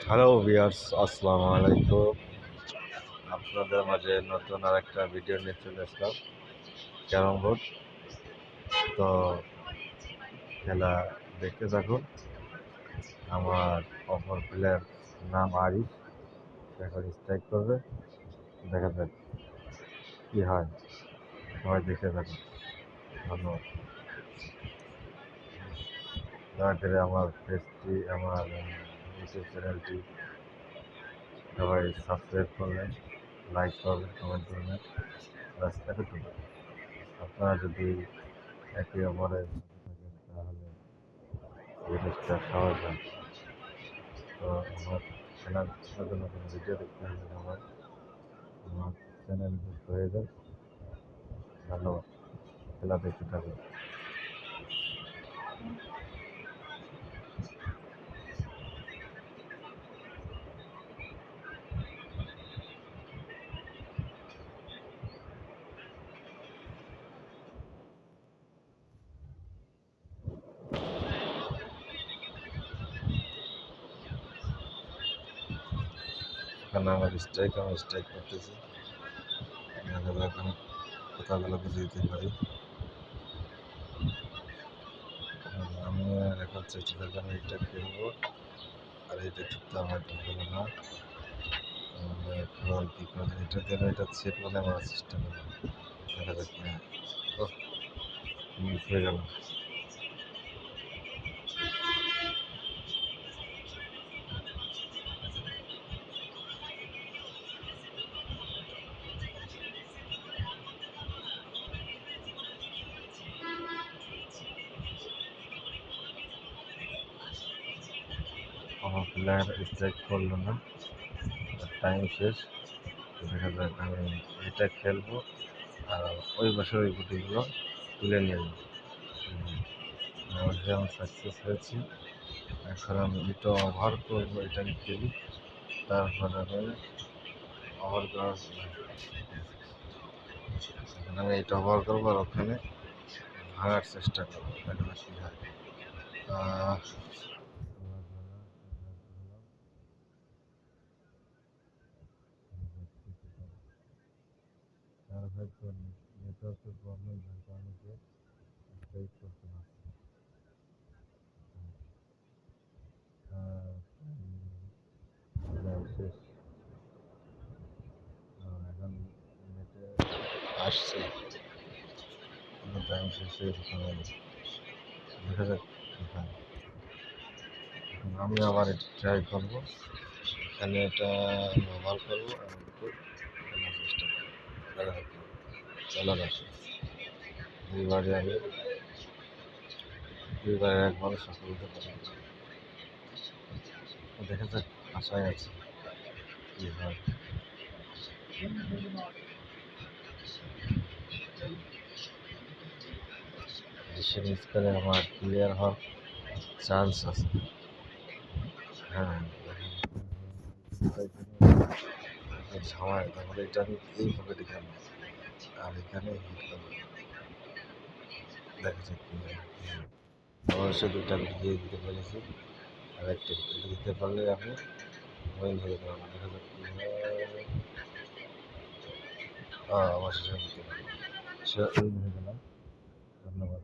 Hello viewers, আসসালামু আলাইকুম। আপনাদের মাঝে নতুন আর একটা ভিডিও নিয়ে চলে আসলাম ক্যারাম বোর্ড। তো খেলা দেখতে থাকুন। আমার অপর প্লেয়ার নাম আরিফ, এখন স্ট্রাইক করবে। দেখা যাক কি হয়, সবাই দেখতে থাকুন। ধন্যবাদ। দয়া করে আমার পেজটি, আমার ইউটিউব চ্যানেলটি সবাই সাবস্ক্রাইব করবেন, লাইক করবেন, কমেন্ট করবেন। রাস্তাটা তুলবেন। আপনারা যদি একে অপরের সাথে থাকেন তাহলে জিনিসটা সহজ হয়। তো আমার খেলার নতুন নতুন ভিডিও দেখতে হলে আমার চ্যানেল যুক্ত হয়ে যায়। ধন্যবাদ। খেলা দেখতে থাকুন। এখানে আমার আমি স্ট্রাইক করতেছি। দেখা যাক আমি কথাগুলো বুঝে দিতে পারি। আমি এখন চেষ্টা থাকি আমি এটা খেলবো, আর এটা খেলতে আমার হলো না। এখন কী করে এটা দিয়ে এটা সেট মানে আমার চেষ্টা করবো। দেখা যাক কি হয়। মিস হয়ে গেল। আমার প্লেয়ার স্ট্রাইক করলো না, টাইম শেষ। দেখা যাক আমি এটা খেলবো, আর ওই বছর ওই গুটিগুলো তুলে নিয়ে যাবো। অবশ্যই আমি সাকসেস হয়েছি। এখন আমি এটা ওভার করবো, এটা আমি খেলি, তারপরে আমি ওভার করার এখন আমি এটা ওভার করবো আর ওখানে ভাঙার চেষ্টা করবো। দেখা যাক কী হয়। হয়তো নেটওয়ার্কের প্রবলেম যার কারণে যে স্ট্রাইক করতে পারছি। শেষ। এখন নেটে আসছে, কিন্তু টাইম শেষ হয়ে গেছে। দেখা যাক কী হয়। আমি আবার এটা ট্রাই করবো, এখানে এটা ব্যবহার করবো আর একটু খেলার চেষ্টা করবো। দেখা যাক চলার আসে দুইবারে একবার সফল হতে পারি। দেখা যাক, আশায় আছে কী হয়। মিস করে আমার ক্লিয়ার হওয়ার চান্স আছে। হ্যাঁ, ঝামায় তারপরে এটা আমি এই পকেটে খেলবো আর এখানে হিট করবো। দেখা যাক কী হয়। অবশ্যই দুইটা দিয়ে দিতে পেরেছি, আর একটা দিতে পারলে আমি উইন হয়ে যেতে পারবো। দেখা যাক কী হয়। অবশ্যই দিতে পারবো, সে উইন হয়ে গেলাম। ধন্যবাদ।